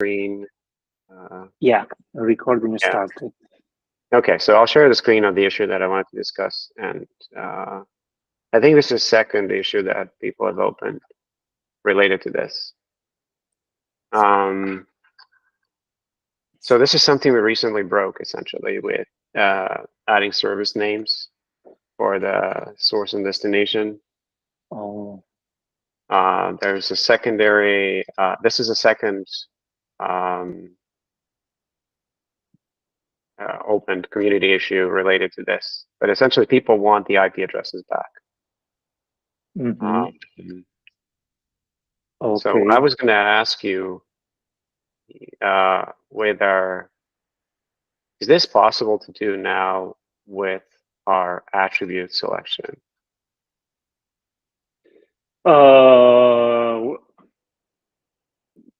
screen. Yeah, recording Yeah. started. Okay, so I'll share the screen of the issue that I wanted to discuss, and I think this is the second issue that people have opened related to this. So this is something we recently broke, essentially, with adding service names for the source and destination. Oh. There's a secondary, this is a second opened community issue related to this. But essentially, people want the IP addresses back. Mm-hmm. So I was going to ask you whether, is this possible to do now with our attribute selection?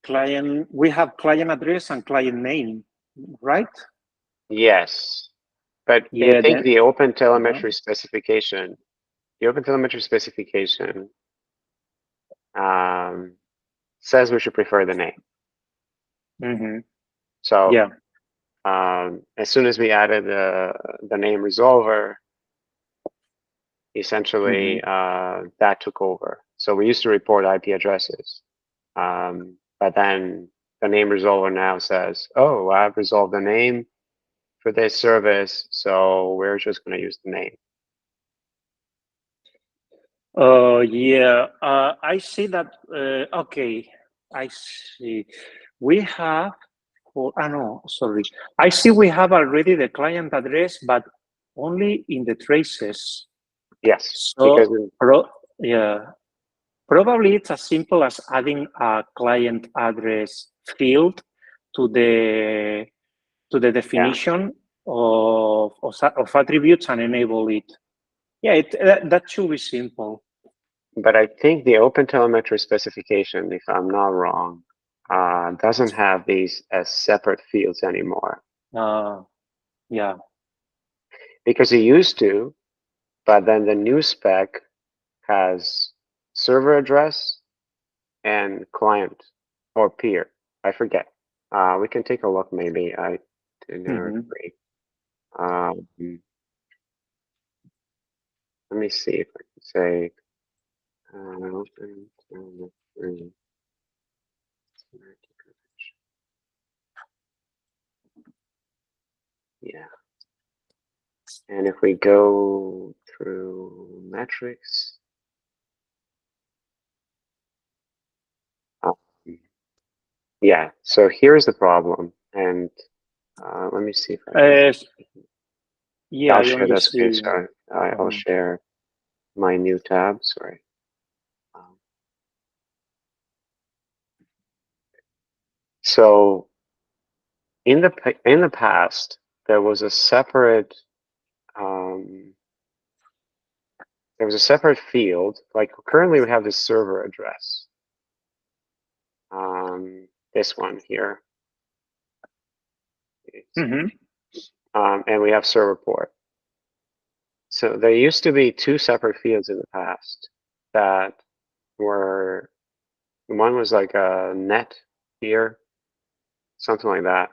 Client, we have client address and client name, right? Yes, but Yeah, I think the open telemetry uh-huh. specification, says we should prefer the name. Mm-hmm. So yeah. As soon as we added the name resolver, essentially that took over. So we used to report IP addresses, but then the name resolver now says, oh, I've resolved the name for this service, so we're just going to use the name. Yeah, I see that. Okay, I see. We have, no, sorry. I see we have already the client address, but only in the traces. Yes, So, because yeah, probably it's as simple as adding a client address field to the definition of attributes and enable it. Yeah, that should be simple. But I think the OpenTelemetry specification, if I'm not wrong, doesn't have these as separate fields anymore. Yeah. Because it used to, but then the new spec has server address and client or peer. I forget. We can take a look maybe. I didn't agree. Let me see if I can say OpenTelemetry. Yeah. And if we go through metrics, yeah, so here's the problem. And let me see if I can. Yeah, I'll I share only the screen. see. So I'll share my new tab. Sorry. So in the past, there was a separate field. Like currently, we have this server address. This one here. And we have server port. So there used to be two separate fields in the past that were, one was like a net here, something like that.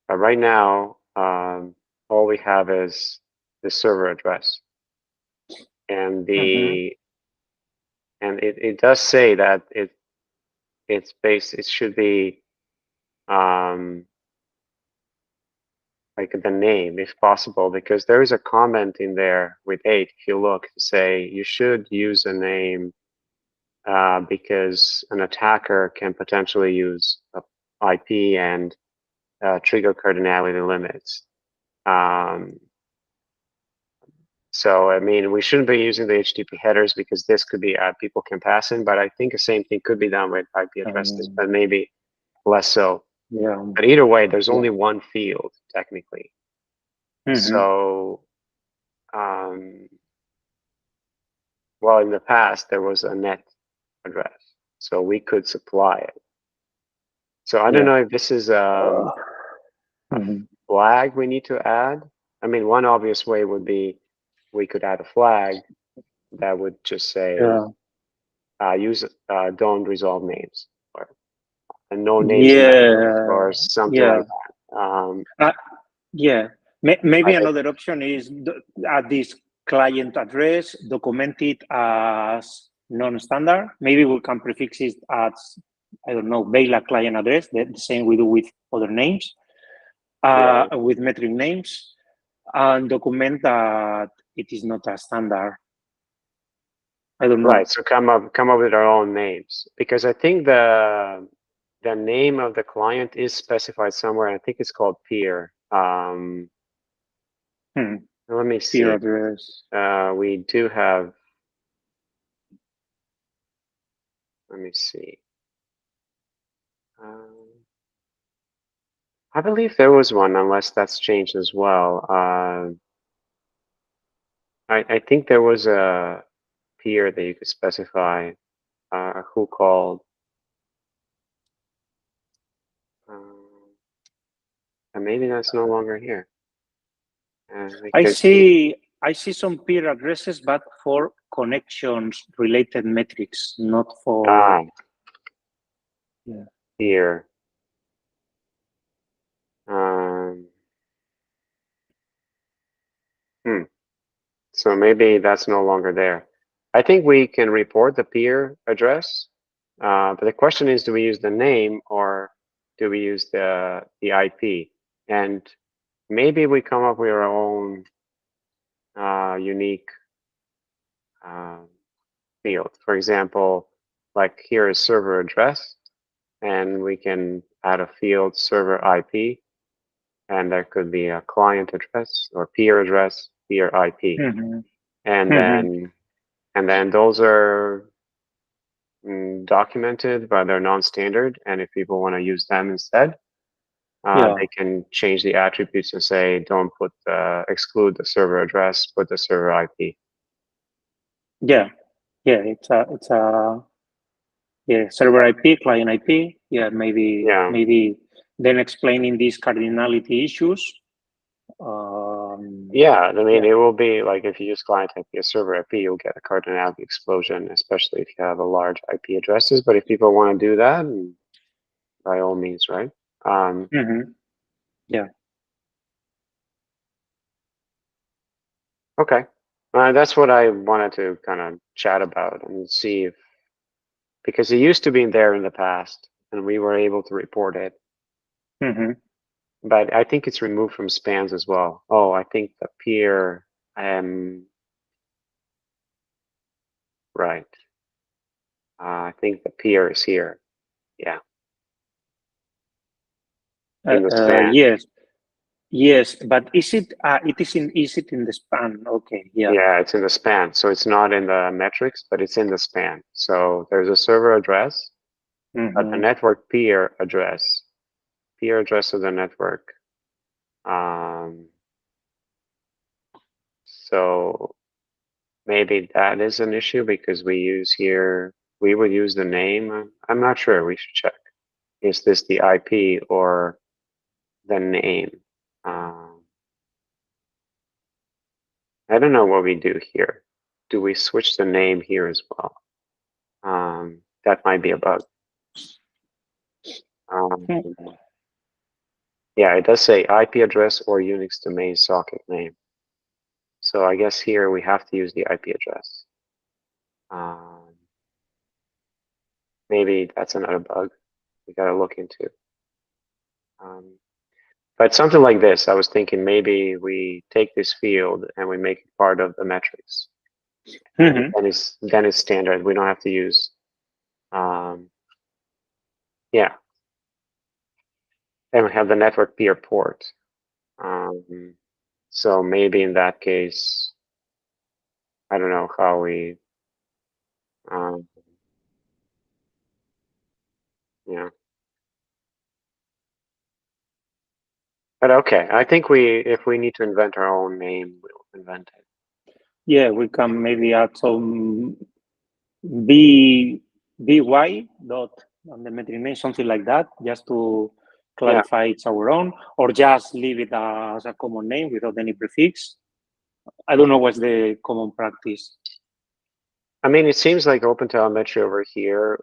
But right now, all we have is the server address, and it does say that it's based. It should be like the name if possible, because there is a comment in there with 8. If you look, to say you should use a name because an attacker can potentially use a IP and trigger cardinality limits. So, I mean, we shouldn't be using the HTTP headers because this could be people can pass in, but I think the same thing could be done with IP addresses, but maybe less so. Yeah. But either way, there's only one field technically. So, well, in the past, there was a net address, so we could supply it. So I don't know if this is a flag we need to add. I mean, one obvious way would be we could add a flag that would just say use don't resolve names, a no names network or Yeah, something yeah, like that. yeah. Maybe I, another option is at this client address, document it as non-standard. Maybe we can prefix it as, I don't know, Beyla client address, the same we do with other names, right. with metric names, and document that it is not a standard. I don't know. Right. So come up with our own names, because I think the name of the client is specified somewhere. I think it's called peer. Let me Peer see. address. We do have. Let me see. I believe there was one, unless that's changed as well. I think there was a peer that you could specify who called. And maybe that's no longer here. I Because see some peer addresses, but for connections related metrics, not for here. Um, So maybe that's no longer there. I think we can report the peer address, but the question is, do we use the name or do we use the IP? And maybe we come up with our own unique field. For example, like here is server address, and we can add a field server IP, and there could be a client address or peer address, peer IP. And then those are documented, but they're non-standard. And if people want to use them instead, they can change the attributes and say, don't put exclude the server address, put the server IP. Yeah, it's a server IP, client IP. Yeah, maybe then explaining these cardinality issues. Yeah, I mean, it will be like if you use client IP or server IP, you'll get a cardinality explosion, especially if you have a large IP addresses. But if people want to do that, by all means, right? Yeah. Okay. That's what I wanted to kind of chat about and see if, because it used to be there in the past and we were able to report it. But I think it's removed from spans as well. Oh, I think the peer, right. I think the peer is here. Yeah. In the span. Yes, but is it is it in the span? Okay, yeah. Yeah, it's in the span. So it's not in the metrics, but it's in the span. So there's a server address, but the network peer address of the network. So maybe that is an issue because we would use the name. I'm not sure. We should check. Is this the IP or the name? I don't know what we do here. Do we switch the name here as well? That might be a bug. Yeah, it does say IP address or Unix domain socket name. So I guess here we have to use the IP address. Maybe that's another bug we got to look into. But something like this, I was thinking maybe we take this field and we make it part of the metrics. And then it's standard. We don't have to use, yeah. And we have the network peer port. So maybe in that case, I don't know how we, yeah. But okay, I think if we need to invent our own name, we'll invent it. Yeah, we can maybe add some by dot on the metric name, something like that, just to clarify it's our own, or just leave it as a common name without any prefix. I don't know what's the common practice. I mean, it seems like OpenTelemetry over here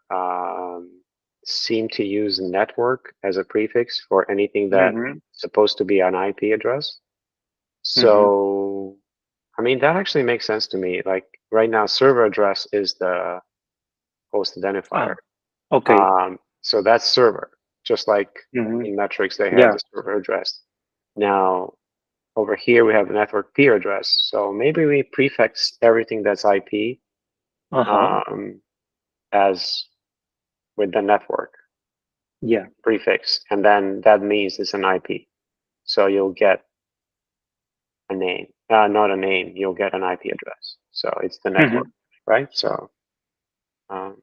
seem to use network as a prefix for anything that's supposed to be an IP address. So, I mean, that actually makes sense to me. Like right now, server address is the host identifier. Okay. So that's server, just like in metrics, they have the server address. Now, over here, we have the network peer address. So maybe we prefix everything that's IP as with the network prefix. And then that means it's an IP. So you'll get a name, not a name, you'll get an IP address. So it's the network, right? So I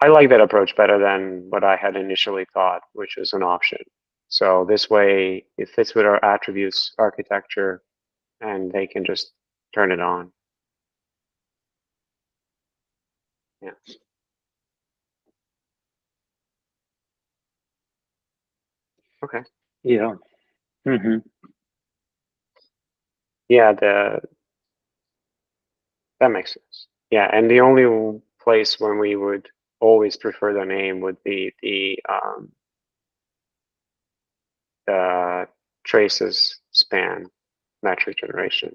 like that approach better than what I had initially thought, which was an option. So this way it fits with our attributes architecture and they can just turn it on. Yeah. Okay. Yeah. Yeah, that makes sense. Yeah, and the only place when we would always prefer the name would be the traces span metric generation,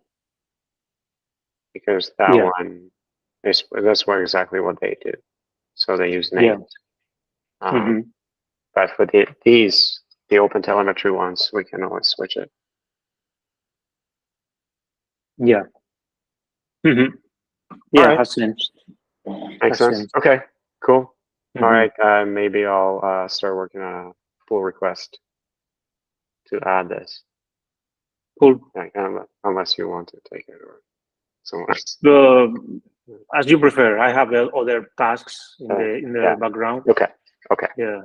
because that one is that's where exactly what they do. So they use names. But for these the open telemetry ones, we can always switch it. Yeah. Yeah, right. has sense. Makes sense. Okay, cool. All right, maybe I'll start working on a pull request to add this. Cool. Like, unless you want to take it or someone else. As you prefer. I have other tasks in the background. Okay. Okay. Yeah.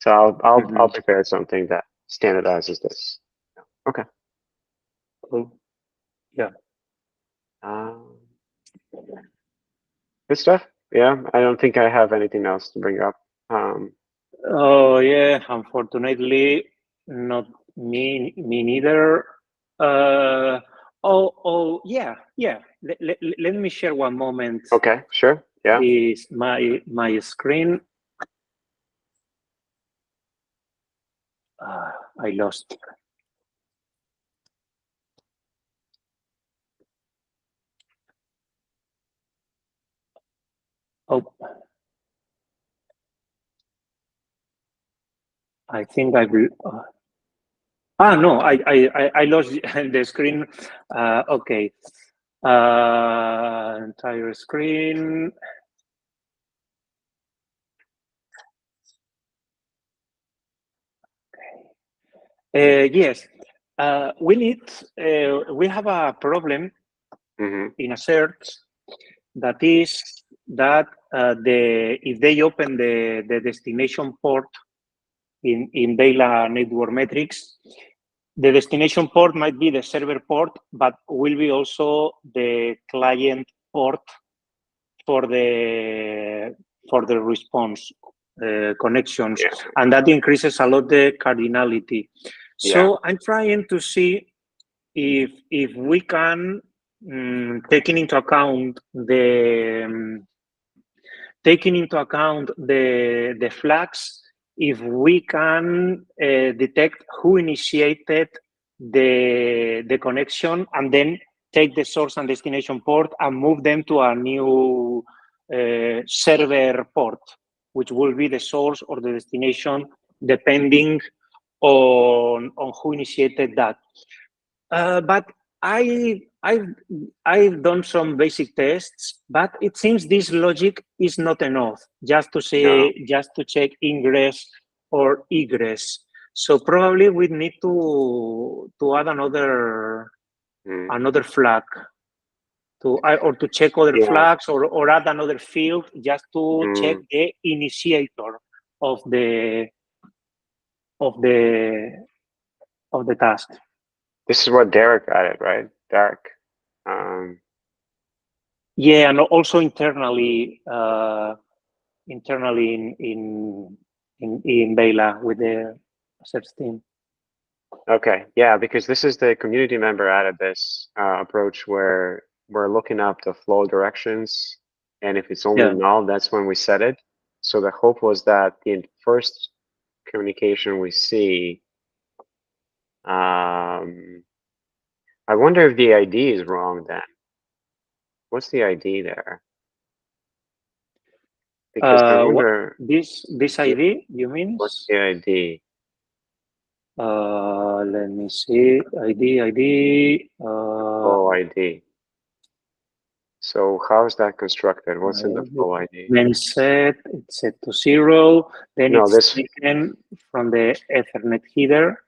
So I'll prepare something that standardizes this. Okay. Cool. Yeah. Good stuff. Yeah, I don't think I have anything else to bring up. Oh yeah, unfortunately, not me neither. Yeah. Let me share one moment. Okay, sure. Yeah. Is my screen? I lost. Oh, I think I will. No, I lost the screen. Okay. Entire screen. Yes. We have a problem in a search that is that if they open the destination port in Beyla network metrics, the destination port might be the server port, but will be also the client port for the response connections, and that increases a lot the cardinality. So I'm trying to see if we can, taking into account the flags, if we can detect who initiated the connection and then take the source and destination port and move them to a new server port, which will be the source or the destination depending on who initiated that. But I've done some basic tests, but it seems this logic is not enough just to say just to check ingress or egress. So probably we need to add another flag or to check other flags or add another field just to check the initiator of the task. This is what Derek added, right? Derek. Yeah, and also internally in Beyla with the search team. Okay, yeah, because this is the community member added this approach where we're looking up the flow directions, and if it's only null, that's when we set it. So the hope was that the first communication we see, I wonder if the ID is wrong then. What's the ID there? Because I wonder. This ID, you mean? What's the ID? Let me see. ID. Flow ID. So how is that constructed? What's in the flow ID? Then set, it's set to 0. Then No, it's taken from the Ethernet header.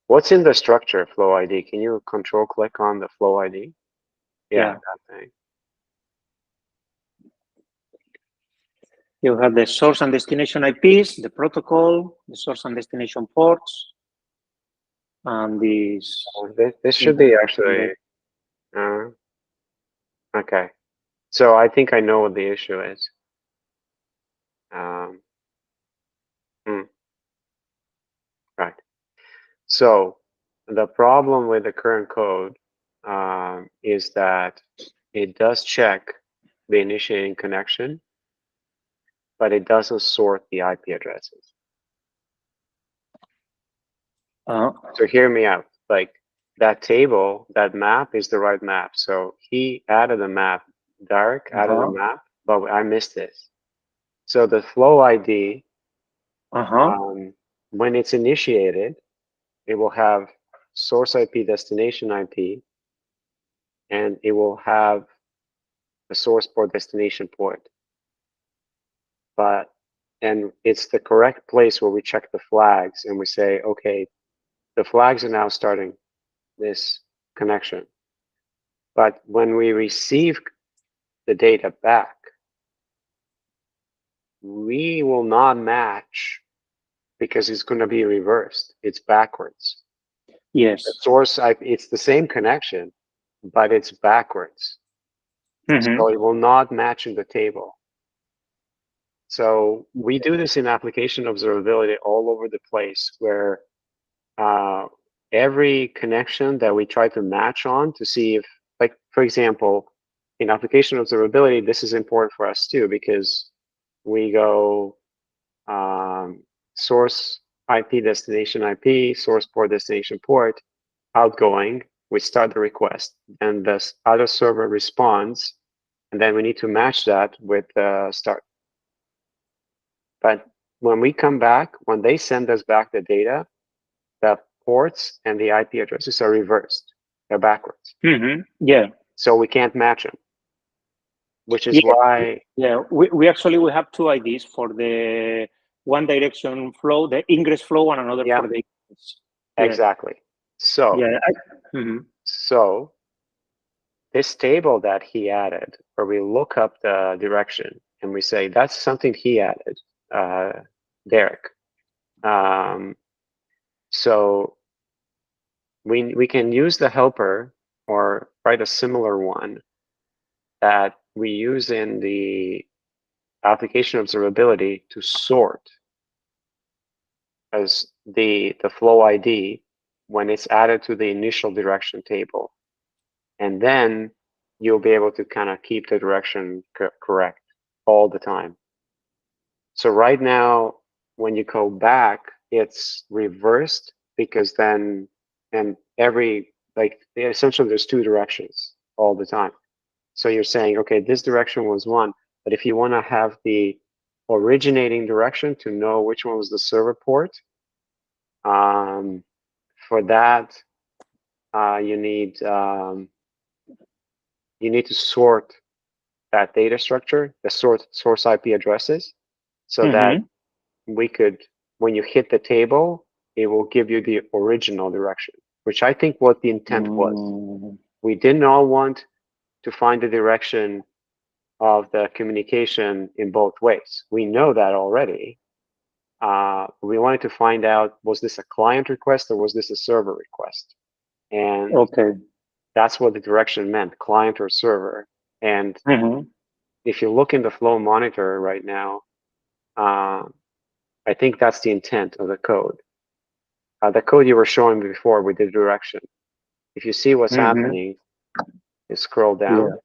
What's in the structure flow ID? Can you control click on the flow ID? Yeah, that thing. You have the source and destination IPs, the protocol, the source and destination ports, and this. This should be actually. Okay, so I think I know what the issue is. Right. So the problem with the current code is that it does check the initiating connection, but it doesn't sort the IP addresses. So hear me out. Like that table, that map is the right map. So he added a map, Derek added a map, but I missed this. So the flow ID, when it's initiated, it will have source IP, destination IP, and it will have a source port, destination port. And it's the correct place where we check the flags and we say, okay, the flags are now starting this connection. But when we receive the data back, we will not match because it's going to be reversed. It's backwards. Yes. The source IP, it's the same connection, but it's backwards. So it will not match in the table. So we do this in application observability all over the place, where every connection that we try to match on to see if, like, for example, in application observability, this is important for us too, because we go source IP, destination IP, source port, destination port, outgoing, we start the request, and the other server responds, and then we need to match that with start. But when we come back, when they send us back the data, the ports and the IP addresses are reversed. They're backwards. Yeah. So we can't match them, which is why. Yeah, we actually have two IDs for the one direction flow, the ingress flow, and another for the egress. Exactly. So, so this table that he added, where we look up the direction and we say that's something he added, Derek. So we can use the helper or write a similar one that we use in the application observability to sort as the flow ID when it's added to the initial direction table. And then you'll be able to kind of keep the direction correct all the time. So right now, when you go back, it's reversed because then, and essentially there's two directions all the time. So you're saying, okay, this direction was one, but if you want to have the originating direction to know which one was the server port, for that, you need to sort that data structure, the source IP addresses, so that we could, when you hit the table, it will give you the original direction, which I think what the intent was. We didn't all want to find the direction of the communication in both ways. We know that already. We wanted to find out, was this a client request or was this a server request? And that's what the direction meant, client or server. And if you look in the flow monitor right now, I think that's the intent of the code. The code you were showing before with the direction. If you see what's happening, you scroll down.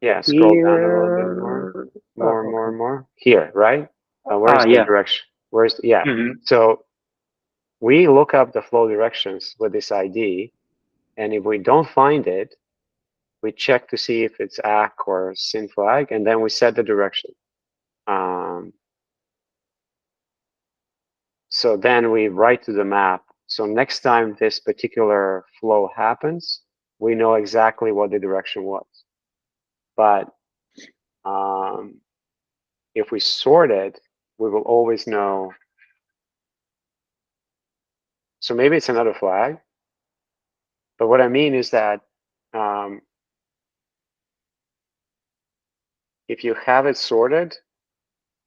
Yeah, scroll down a little bit more, here. more. Here, right? Where's the Yeah. direction? Where's yeah? Mm-hmm. So we look up the flow directions with this ID, and if we don't find it, we check to see if it's ACK or SYN flag, and then we set the direction. So then we write to the map. So next time this particular flow happens, we know exactly what the direction was. But if we sort it, we will always know. So maybe it's another flag. But what I mean is that if you have it sorted,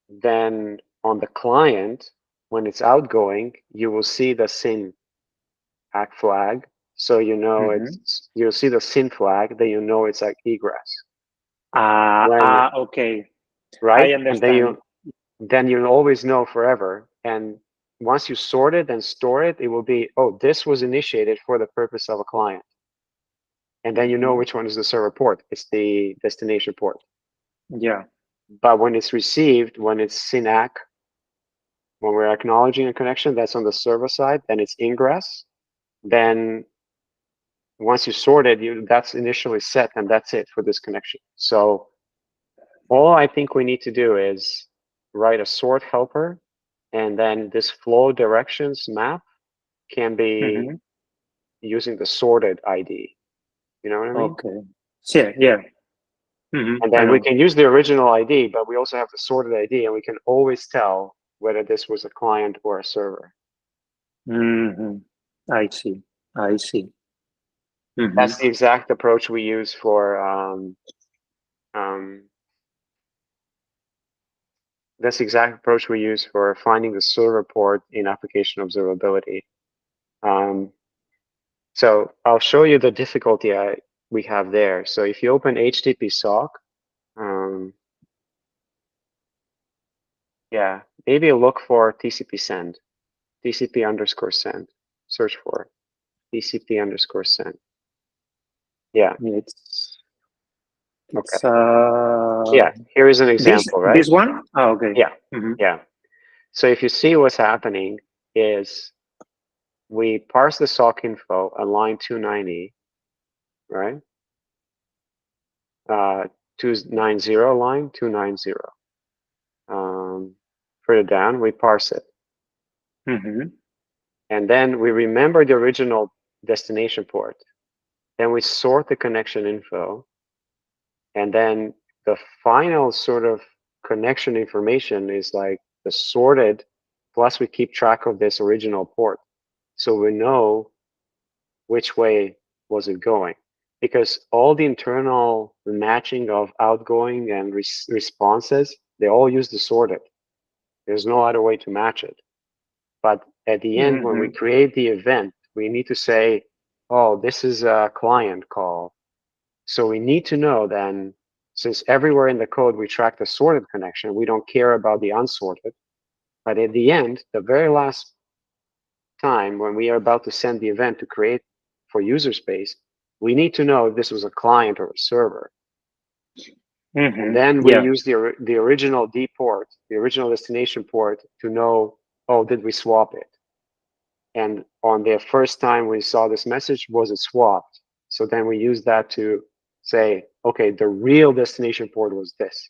then on the client, when it's outgoing, you will see the SYN ACK flag. So you know you'll see the SYN flag, then you know it's like egress. Okay. Right? I understand. And then you'll always know forever. And once you sort it and store it, it will be, oh, this was initiated for the purpose of a client. And then you know which one is the server port. It's the destination port. Yeah. But when it's received, when it's SYN ACK, when we're acknowledging a connection, that's on the server side, then it's ingress. Then once you sort it, that's initially set, and that's it for this connection. So all I think we need to do is write a sort helper, and then this flow directions map can be using the sorted ID. You know what I mean? Okay. Yeah, yeah. And then we can use the original ID, but we also have the sorted ID, and we can always tell whether this was a client or a server. I see. I see. That's the exact approach we use for that's the exact approach we use for finding the server port in application observability. So I'll show you the difficulty we have there. So if you open HTTP sock, yeah, maybe look for TCP send, TCP underscore send. Search for TCP underscore send. Yeah. It's Okay. Yeah. Here is an example, right? This one? Oh, okay. Yeah. Yeah. So if you see what's happening is we parse the sock info on line 290, right? 290 line 290. Further down, we parse it. And then we remember the original destination port. Then we sort the connection info. And then the final sort of connection information is like the sorted, plus we keep track of this original port. So we know which way was it going. Because all the internal matching of outgoing and responses, they all use the sorted. There's no other way to match it. But at the end, when we create the event, we need to say, oh, this is a client call. So we need to know then, since everywhere in the code we track the sorted connection, we don't care about the unsorted. But at the end, the very last time when we are about to send the event to create for user space, we need to know if this was a client or a server. And then we use the original D port, the original destination port, to know, oh, did we swap it? And on the first time we saw this message, was it swapped? So then we use that to say, okay, the real destination port was this.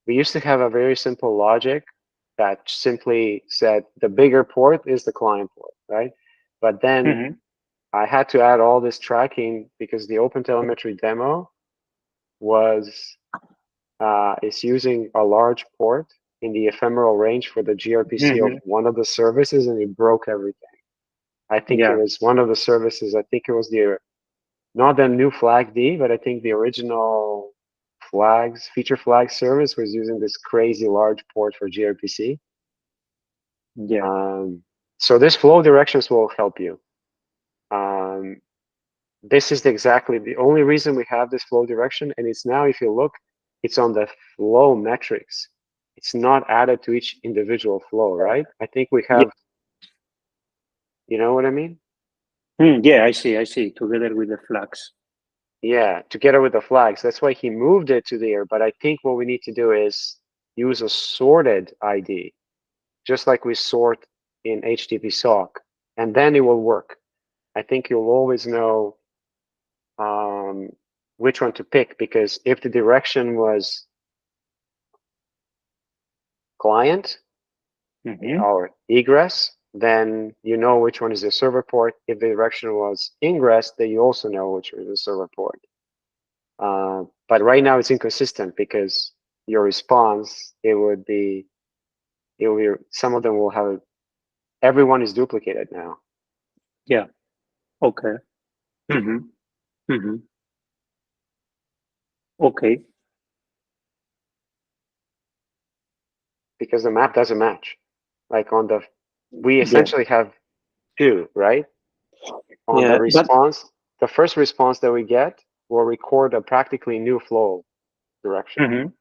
We used to have a very simple logic that simply said the bigger port is the client port, right? But then I had to add all this tracking because the OpenTelemetry demo is using a large port in the ephemeral range for the gRPC of one of the services, and it broke everything. I think it was one of the services. I think it was not the new flag D, but I think the original feature flag service was using this crazy large port for gRPC. So this flow directions will help you. This is exactly the only reason we have this flow direction, and it's now, if you look, it's on the flow metrics. It's not added to each individual flow, right? I think we have, you know what I mean? Yeah, I see, together with the flags. Yeah, together with the flags. That's why he moved it to there. But I think what we need to do is use a sorted ID, just like we sort in HTTP SOC, and then it will work. I think you'll always know which one to pick, because if the direction was client or egress, then you know which one is the server port. If the direction was ingress, then you also know which is the server port. But right now it's inconsistent because your response, some of them will have, everyone is duplicated now. Yeah. Okay. Okay. Because the map doesn't match. Like we essentially have two, right? On the response, the first response that we get will record a practically new flow direction.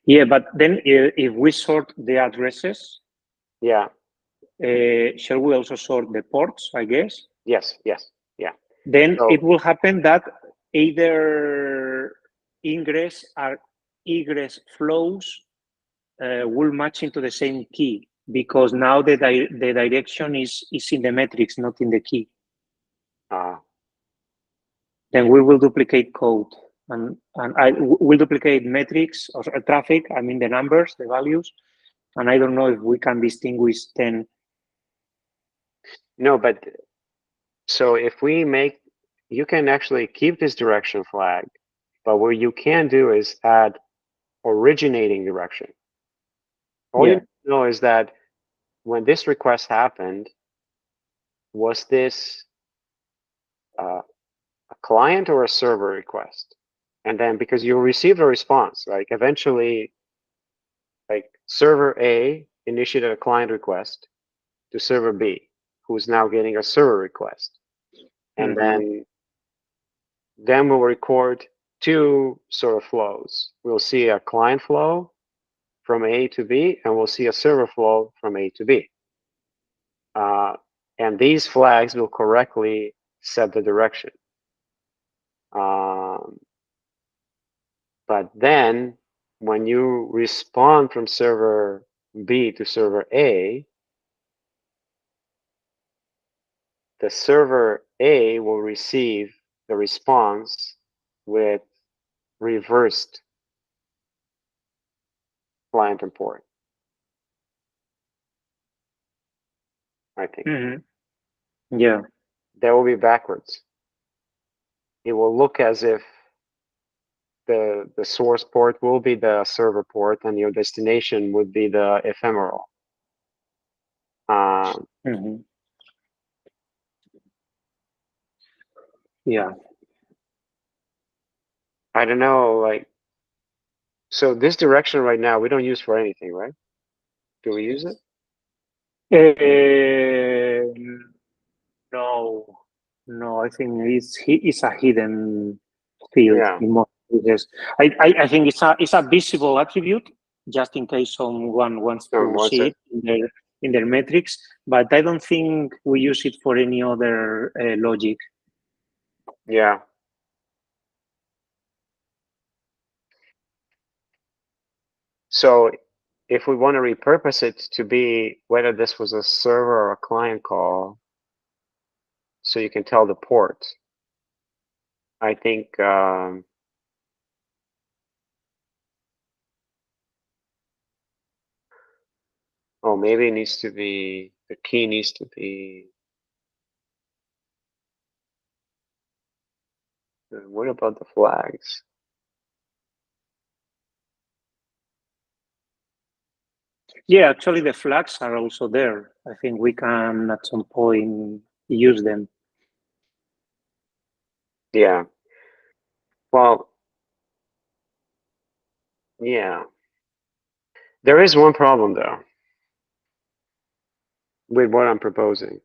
Yeah, but then if we sort the addresses, yeah, shall we also sort the ports, I guess? Yes. Yeah. Then it will happen that either ingress or egress flows will match into the same key, because now the direction is in the metrics, not in the key. Then we will duplicate code, and I will duplicate metrics or traffic. I mean the numbers, the values, and I don't know if we can distinguish then. No, but so if we make, you can actually keep this direction flag, but what you can do is add originating direction. All you know is that when this request happened, was this a client or a server request? And then because you received a response, like eventually, like server A initiated a client request to server B, who's now getting a server request. And then we'll record two sort of flows. We'll see a client flow from A to B, and we'll see a server flow from A to B. And these flags will correctly set the direction. But then when you respond from server B to server A, the server A will receive the response with reversed client and port, I think. Yeah. That will be backwards. It will look as if the source port will be the server port and your destination would be the ephemeral. Yeah. I don't know, like, so this direction right now we don't use for anything, right? Do we use it? No, I think it's a hidden field in most cases. I think it's a visible attribute, just in case someone wants to see it in their metrics, but I don't think we use it for any other logic. Yeah. So if we want to repurpose it to be whether this was a server or a client call, so you can tell the port, I think oh, maybe it needs to be, the key needs to be, what about the flags? Yeah, actually the flags are also there. I think we can at some point use them. Yeah. Well, yeah. There is one problem though with what I'm proposing.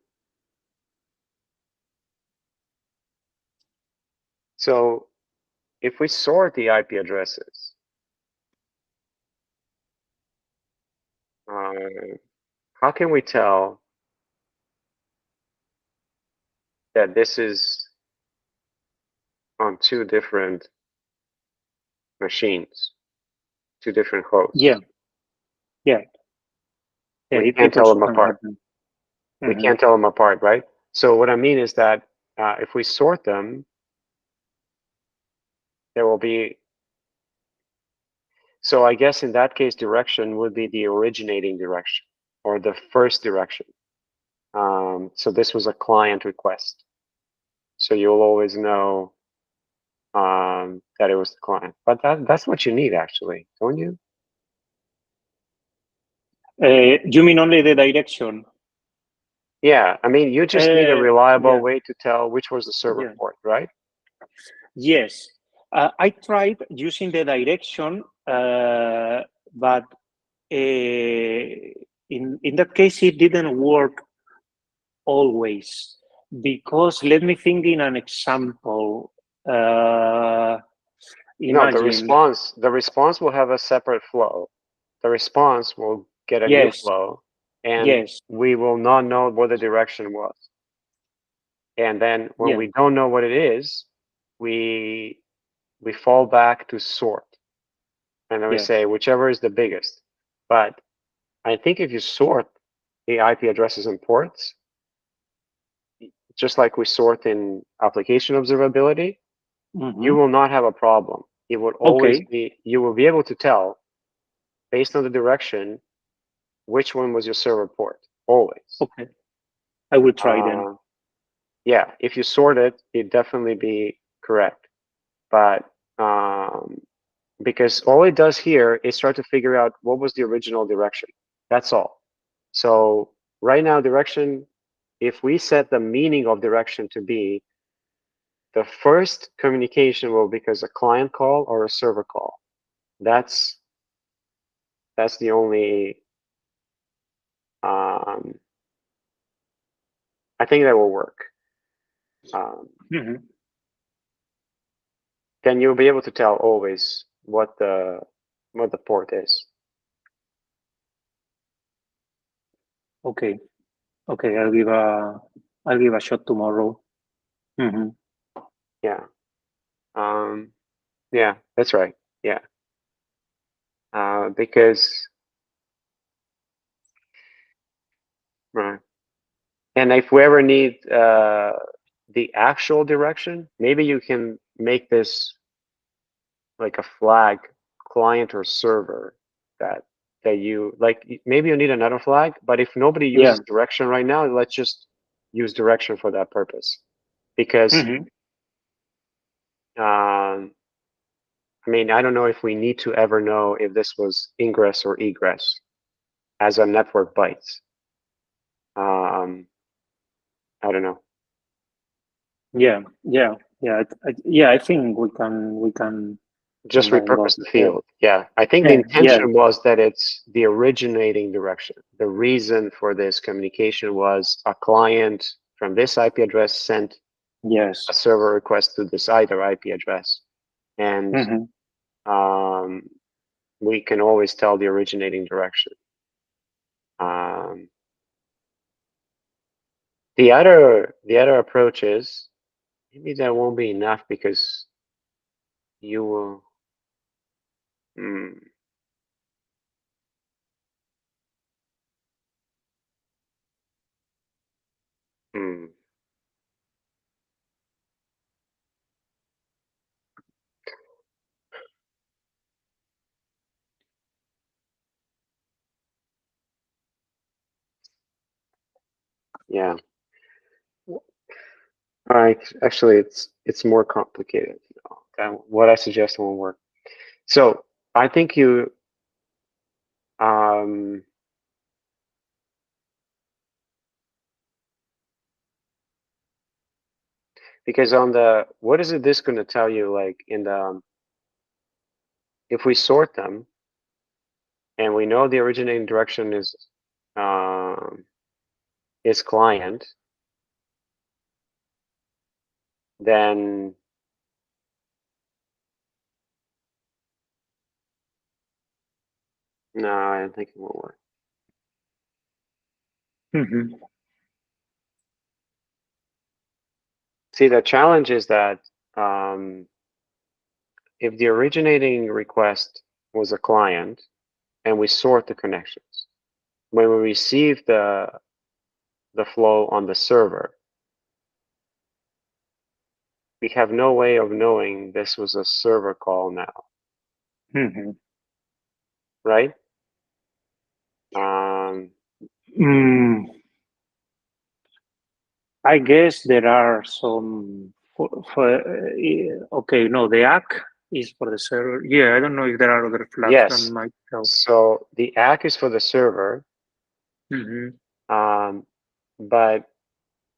So if we sort the IP addresses, how can we tell that this is on two different machines, two different hosts. Yeah. We It can't tell also them can apart. happen. We can't tell them apart, right? So what I mean is that if we sort them, there will be. So I guess in that case, direction would be the originating direction or the first direction. So this was a client request. So you'll always know that it was the client. But that's what you need, actually, don't you? You mean only the direction? Yeah, I mean, you just need a reliable Yeah. way to tell which was the server Yeah. port, right? Yes. I tried using the direction, but in that case, it didn't work always. Because let me think in an example. No, Imagine. the response will have a separate flow. The response will get a new Yes. flow, and Yes. we will not know what the direction was. And then when Yeah. we don't know what it is, we fall back to sort, and then we Yeah. say whichever is the biggest. But I think if you sort the IP addresses and ports, just like we sort in application observability, you will not have a problem. It would always Okay. be, you will be able to tell based on the direction which one was your server port, always. Okay. I will try then. Yeah, if you sort it, it'd definitely be correct. But because all it does here is try to figure out what was the original direction. That's all. So right now, direction, if we set the meaning of direction to be the first communication will because a client call or a server call. That's the only. I think that will work. Then you'll be able to tell always what the port is. Okay. Okay. I'll give a shot tomorrow. Yeah. Yeah, that's right. Yeah. Because right. And if we ever need the actual direction, maybe you can make this like a flag client or server that you like. Maybe you need another flag, but if nobody uses direction right now, let's just use direction for that purpose. Because I mean, I don't know if we need to ever know if this was ingress or egress as a network bytes. I don't know. Yeah. I think we can Just combine repurpose both. the field. Yeah, I think the intention was that it's the originating direction. The reason for this communication was a client from this IP address sent a server request to this other IP address, and we can always tell the originating direction. The other approach is maybe that won't be enough because you will. Yeah. All right. Actually, it's more complicated. What I suggest won't work. So I think you because on the what is it this going to tell you like in the if we sort them and we know the originating direction is client, then no, I don't think it won't work. See, the challenge is that if the originating request was a client and we sort the connections, when we receive the flow on the server, we have no way of knowing this was a server call now, right? I guess there are some okay, no, the ACK is for the server. Yeah, I don't know if there are other flags Yes. that might help. So the ACK is for the server, but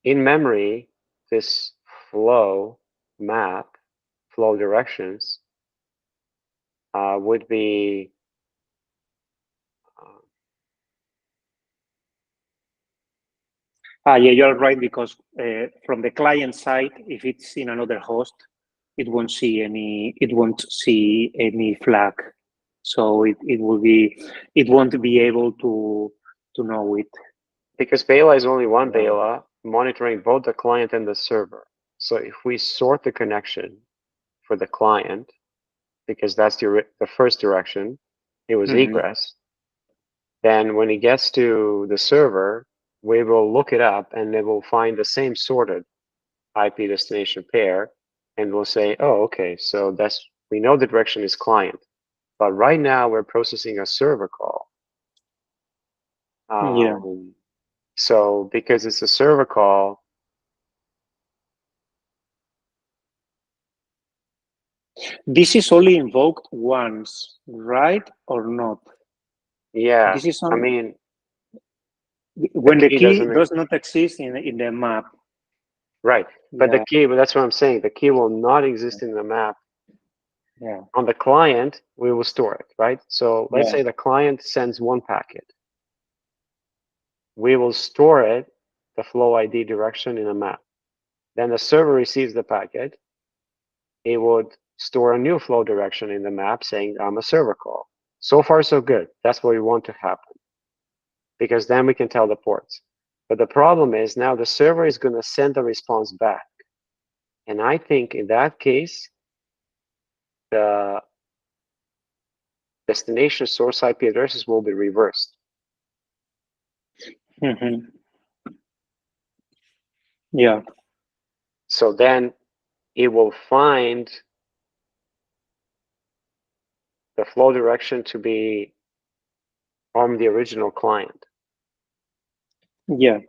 in memory, this flow map, flow directions, would be yeah, you're right, because from the client side, if it's in another host, it won't see any flag, so it won't be able to know it. because Beyla is only one Beyla monitoring both the client and the server. So if we sort the connection for the client, because that's the first direction, it was egress, then when it gets to the server, we will look it up and it will find the same sorted IP destination pair, and we'll say, oh, okay, so we know the direction is client, but right now we're processing a server call. Yeah. So because it's a server call, this is only invoked once, right, or not? yeah. This is I mean, when the key does not exist in the map. Right, but the key, but that's what I'm saying. The key will not exist in the map. Yeah. On the client, we will store it, right? So let's say the client sends one packet. We will store it, the flow ID direction, in a map. Then the server receives the packet. It would store a new flow direction in the map saying, I'm a server call. So far, so good. That's what we want to happen, because then we can tell the ports. But the problem is now the server is going to send a response back. And I think in that case, the destination source IP addresses will be reversed. Yeah. So then it will find the flow direction to be on the original client. Yeah.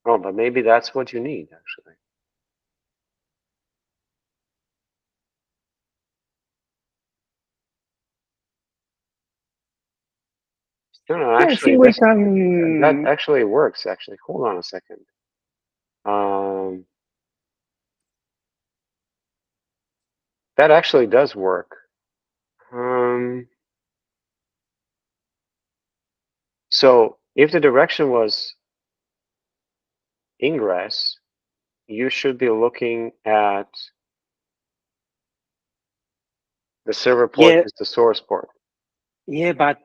Oh, but maybe that's what you need, actually. No, actually, that actually works, actually. Hold on a second. That actually does work. So if the direction was ingress, you should be looking at the server port is the source port. Yeah, but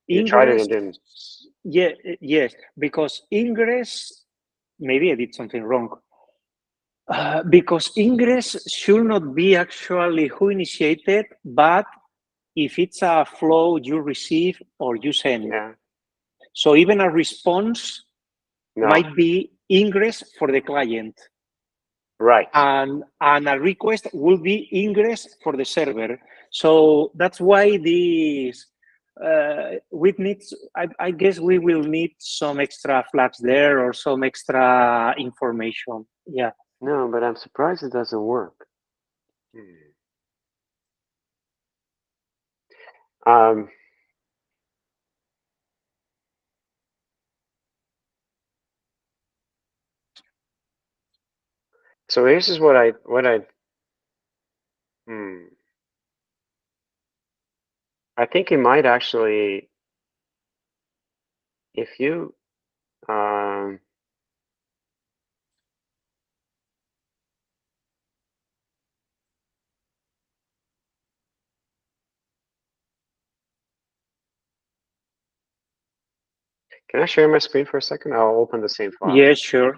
you tried it and didn't. Yeah, yes, because ingress, maybe I did something wrong. Because ingress should not be actually who initiated, but if it's a flow you receive or you send. Yeah. So even a response might be ingress for the client. Right. And a request will be ingress for the server. So that's why this I guess we will need some extra flags there or some extra information. Yeah. No, but I'm surprised it doesn't work. So this is what I think it might actually, if you can I share my screen for a second? I'll open the same file. Yeah, sure.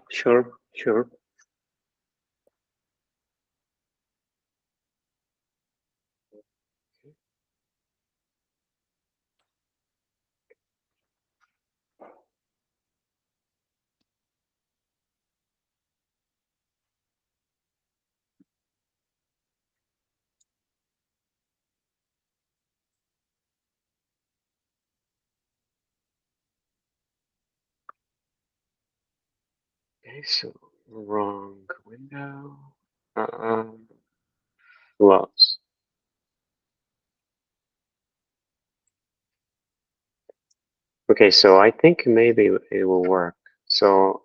Okay, so wrong window. Who else? Okay, so I think maybe it will work. So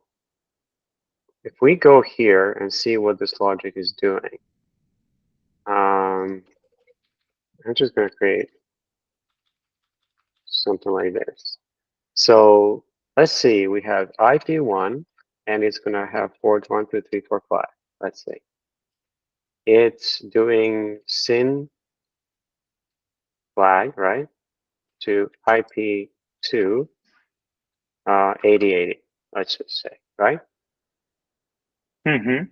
if we go here and see what this logic is doing, I'm just going to create something like this. So let's see, we have IP1, and it's going to have ports 1, 2, 3, 4, 5. Let's see. It's doing SYN flag, right, to IP2 8080, let's just say, right? Mm-hmm.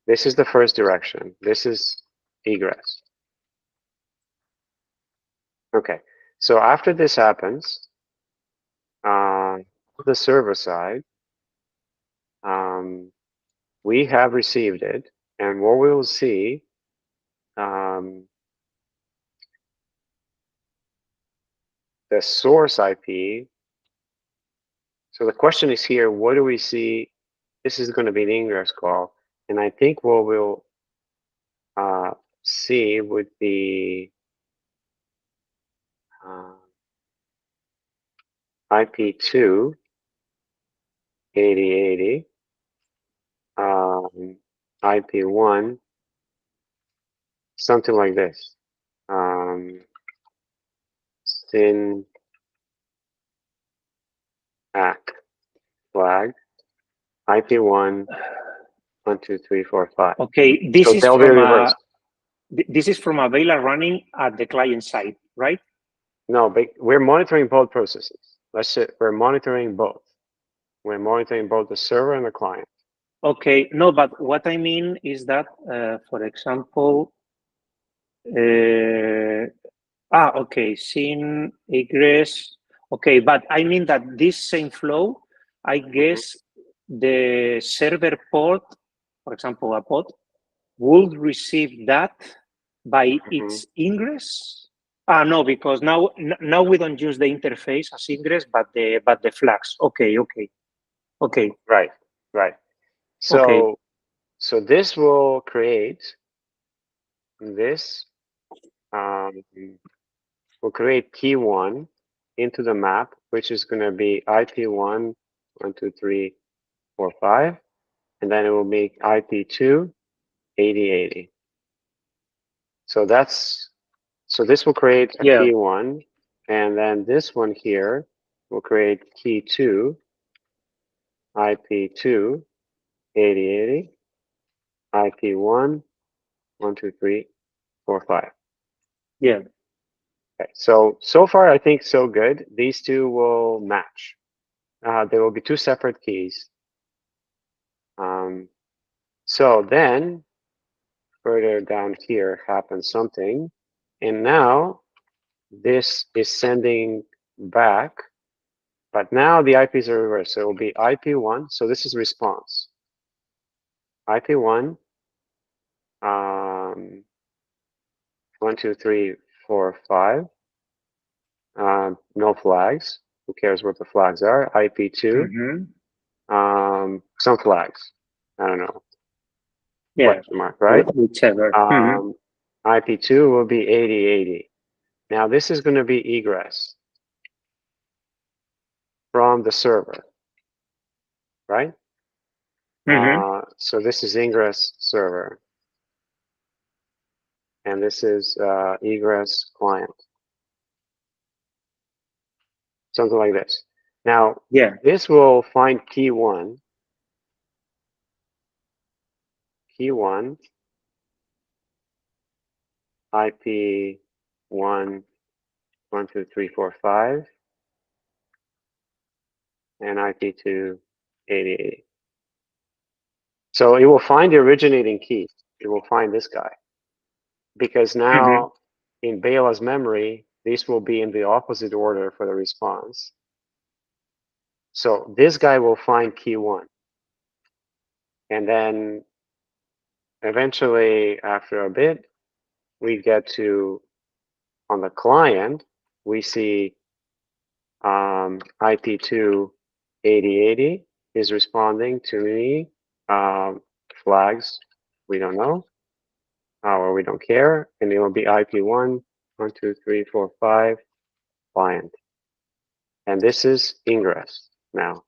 This is the first direction. This is egress. Okay, so after this happens, the server side, we have received it, and what we will see, the source IP. So the question is here, what do we see? This is going to be an ingress call, and I think what we'll see would be IP2 8080, IP1, something like this. SYN ACK flag, IP1, 1, 2, 3, 4, 5. Okay, this So is they'll be from reversed. this is from a Beyla running at the client side, right? No, but we're monitoring both processes. We're monitoring both. We're monitoring both the server and the client. Okay, no, but what I mean is that, for example, okay, SYN egress. Okay, but I mean that this same flow, I guess the server port, for example, a pod, would receive that by its ingress. No, because now we don't use the interface as ingress, but the flags. Okay. Right, right. So, Okay. so this will create this. We'll create key one into the map, which is going to be IP1, 1, 2, 3, 4, 5, and then it will make IP2, 80, 80. So this will create a key one, and then this one here will create key two, IP2, 80, 80, IP1, 1, 2, 3, 4, 5. Yeah. Okay, so far I think so good. These two will match. There will be two separate keys. So then further down here happens something, and now this is sending back, but now the IPs are reversed. So it will be IP1. So this is response. IP1, 1, 2, 3, 4, 5. No flags. Who cares what the flags are? IP2. Some flags. I don't know. Yeah. Question mark, right? Whichever. IP2 will be 80, 80. Now this is going to be egress from the server, right? So this is ingress server, and this is egress client, something like this. Now, this will find key one, IP 1, 1, 2, 3, 4, 5, and IP2, 80, 80. So it will find the originating key. It will find this guy. Because now in Beyla's memory, these will be in the opposite order for the response. So this guy will find key one. And then eventually, after a bit, we get to, on the client, we see IP2 8080 is responding to me. Flags, we don't know, or we don't care, and it will be IP1, 1, 2, 3, 4, 5, client. And this is ingress now.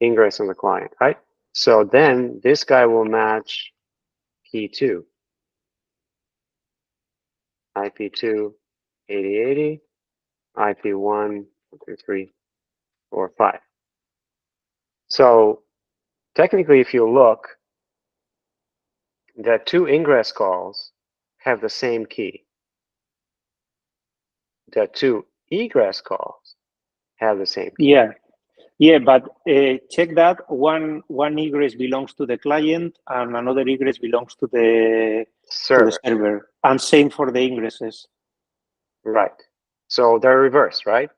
Ingress on the client, right? So then this guy will match key 2. IP2, 8080, IP1, 1, 2, 3, 4, 5. So technically, if you look, the 2 ingress calls have the same key. The 2 egress calls have the same key. Yeah, but check that one egress belongs to the client and another egress belongs to the server, and same for the ingresses. Right. So they're reversed, right?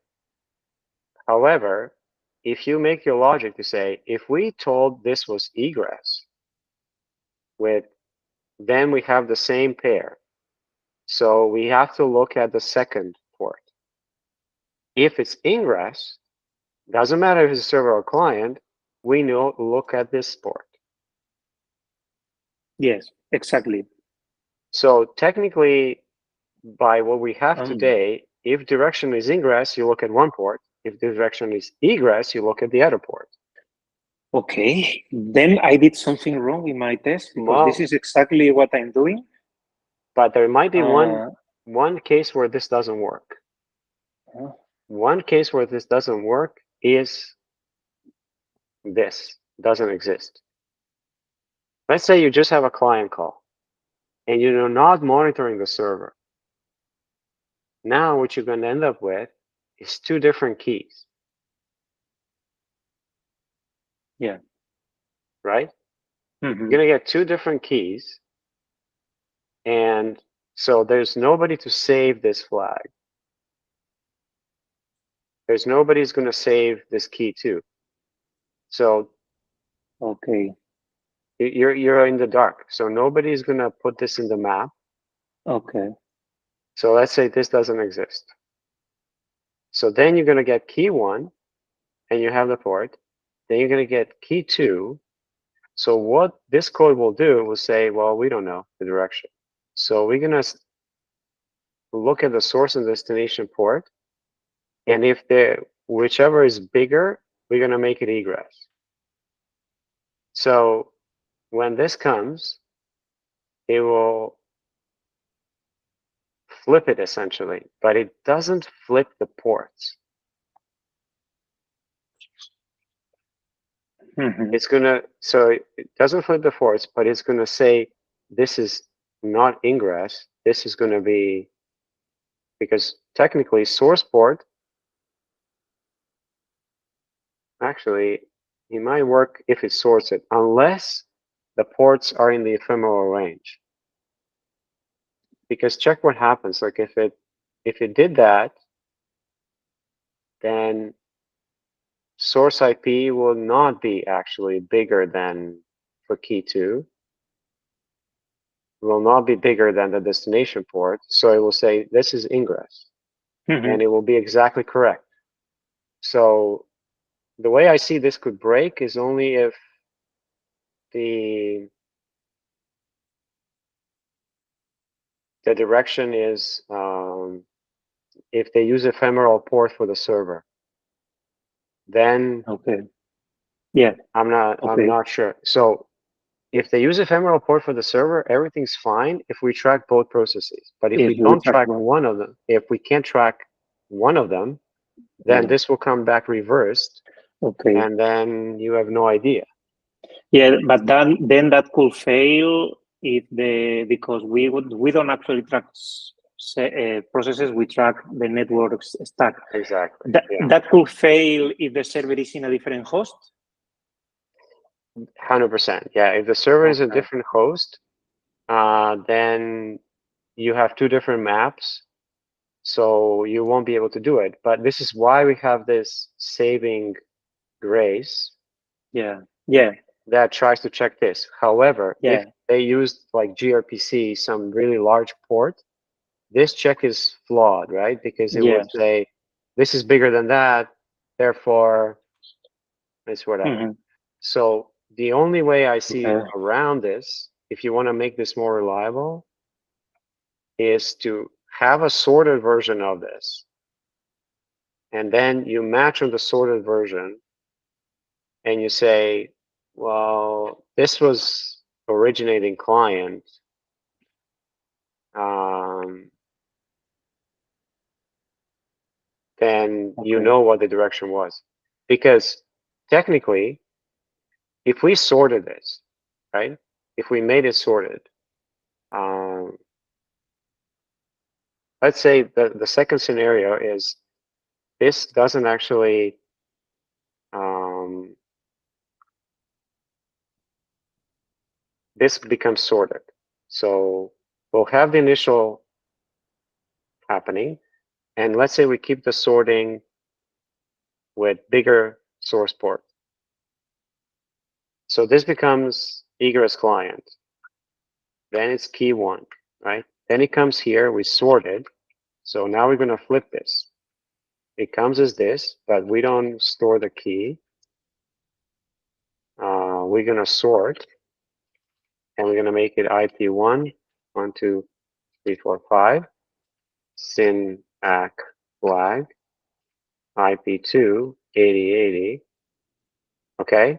However, if you make your logic to say, if we told this was egress, then we have the same pair. So we have to look at the second port. If it's ingress, doesn't matter if it's a server or client, we know look at this port. Yes, exactly. So technically, by what we have today, if direction is ingress, you look at one port. If the direction is egress, you look at the other port. Okay, then I did something wrong in my test, because this is exactly what I'm doing. But there might be one case where this doesn't work. One case where this doesn't work is this doesn't exist. Let's say you just have a client call and you're not monitoring the server. Now what you're going to end up with is 2 different keys. Yeah. Right? You're going to get 2 different keys. And so there's nobody to save this flag. There's nobody who's going to save this key too. So okay, you're in the dark. So nobody's going to put this in the map. Okay. So let's say this doesn't exist. So then you're going to get key 1 and you have the port. Then you're going to get key 2. So what this code will do will say, well, we don't know the direction. So we're going to look at the source and destination port. And if whichever is bigger, we're going to make it egress. So when this comes, it will flip it essentially, but it doesn't flip the ports. It's gonna, so it doesn't flip the ports, but it's gonna say this is not ingress. This is gonna be, because technically source port, actually, it might work if it sorts it, unless the ports are in the ephemeral range. Because check what happens. Like if it did that, then source IP will not be actually bigger than for key 2. Will not be bigger than the destination port. So it will say this is ingress. And it will be exactly correct. So the way I see this could break is only if the direction is if they use ephemeral port for the server. Then okay, yeah, I'm not sure. So if they use ephemeral port for the server, everything's fine if we track both processes. But if we don't track one of them, if we can't track one of them, then this will come back reversed. Okay. And then you have no idea. Yeah, but then that could fail because we don't actually track processes, we track the network stack. Exactly. That could fail if the server is in a different host? 100%. Yeah, if the server is a different host, then you have 2 different maps, so you won't be able to do it. But this is why we have this saving grace. Yeah. That tries to check this. However, if they used like gRPC, some really large port, this check is flawed, right? Because it would say this is bigger than that, therefore It's whatever. So the only way I see around this, if you want to make this more reliable, is to have a sorted version of this. And then you match on the sorted version and you say, well, this was originating client. Then you know what the direction was. Because technically, if we sorted this, right? If we made it sorted, let's say the second scenario is this doesn't actually this becomes sorted. So we'll have the initial happening, and let's say we keep the sorting with bigger source port. So this becomes egress client. Then it's key 1, right? Then it comes here, we sorted. So now we're going to flip this. It comes as this, but we don't store the key. We're going to sort, and we're going to make it IP1, 1, 2, 3, 4, 5, SYN ACK flag, IP2, 80, 80. Okay?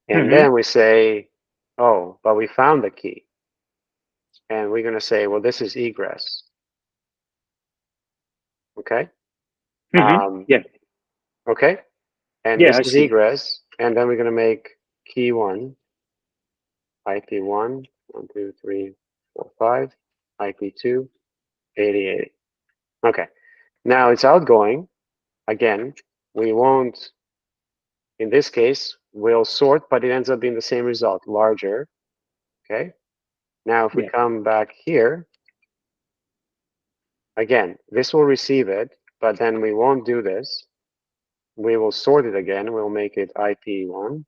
And then we say, oh, but we found the key. And we're going to say, well, this is egress. Okay? Yeah. Okay? And this is egress. And then we're going to make key 1, IP1, 1, 2, 3, 4, 5, IP2, 80, 80. Okay. Now it's outgoing. Again, we won't, in this case, we'll sort, but it ends up being the same result, larger. Okay. Now, if we come back here, again, this will receive it, but then we won't do this. We will sort it again. We'll make it IP1,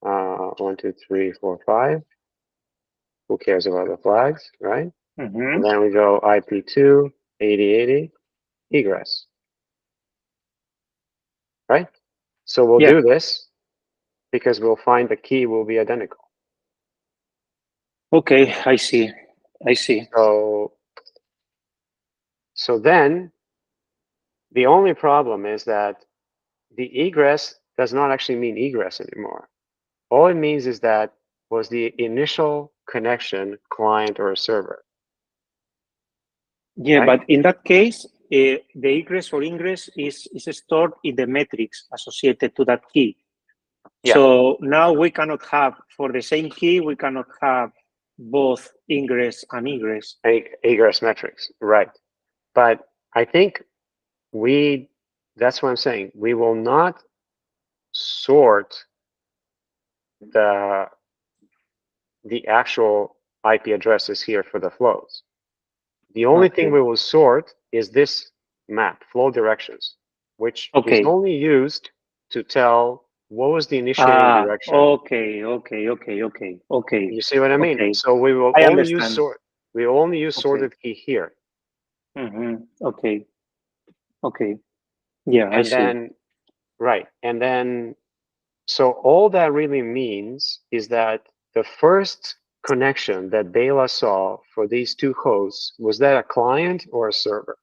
1, 2, 3, 4, 5. Who cares about the flags, right? And then we go IP2, 80, 80, egress. Right? So we'll do this because we'll find the key will be identical. Okay, I see. I see. So then the only problem is that the egress does not actually mean egress anymore. All it means is that was the initial connection client or a server. Yeah, right? But in that case, the egress or ingress is stored in the metrics associated to that key. Yeah. So now we cannot have, for the same key, we cannot have both ingress and egress. Egress metrics, right. But I think that's what I'm saying. We will not sort the actual IP addresses here for the flows. The only thing we will sort is this map, flow directions, which is only used to tell what was the initiating direction. Okay. You see what I mean? Okay. So we will only use sort. We only use sorted key here. Okay. Yeah, I see. Then, right, and then, so all that really means is that the first connection that Beyla saw for these two hosts, was that a client or a server?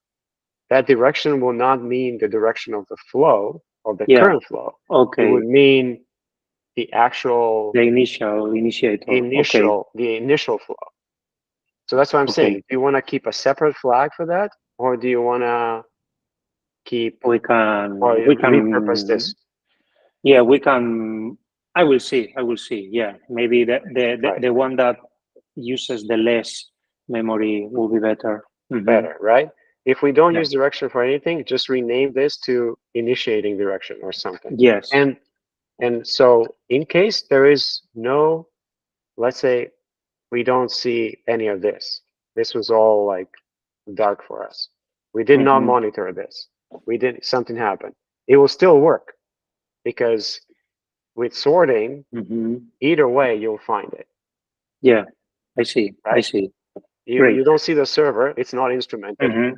That direction will not mean the direction of the flow, of the current flow. Okay. It would mean the actual... The initiator. The initial flow. So that's what I'm saying. Do you want to keep a separate flag for that? Or do you want to keep... We can repurpose this? Yeah, we can... I will see. Yeah, maybe the one that uses the less memory will be better. Better, right? If we don't use direction for anything, just rename this to initiating direction or something. Yes. And so in case there is no, let's say we don't see any of this. This was all like dark for us. We did not monitor this. Something happened. It will still work because with sorting, either way, you'll find it. Yeah, I see. Right? I see. You don't see the server. It's not instrumented.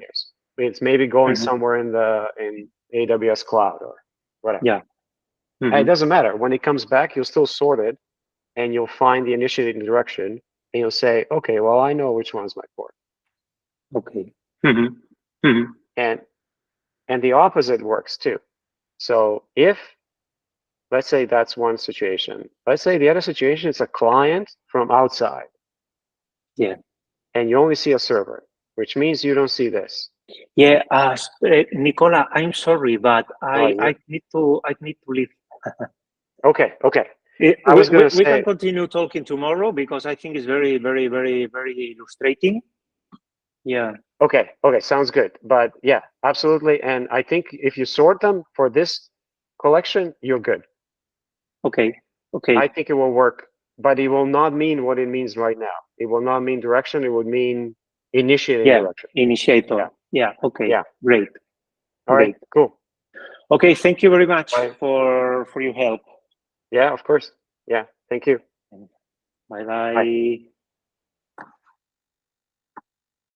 It's maybe going somewhere in AWS cloud or whatever. Yeah. It doesn't matter. When it comes back, you'll still sort it, and you'll find the initiating direction, and you'll say, okay, well, I know which one's my port. Okay. And the opposite works too. So if, let's say that's one situation. Let's say the other situation is a client from outside. Yeah. And you only see a server, which means you don't see this. Yeah, Nicola, I'm sorry, but I need to leave. Okay. I was going to say we can continue talking tomorrow because I think it's very, very, very, very illustrating. Yeah. Okay, sounds good. But yeah, absolutely. And I think if you sort them for this collection, you're good. Okay. I think it will work, but it will not mean what it means right now. It will not mean direction. It would mean initiating direction. Initiator. Yeah. Okay. Yeah. Great. All right. Cool. Okay. Thank you very much for your help. Yeah, of course. Yeah. Thank you. Bye.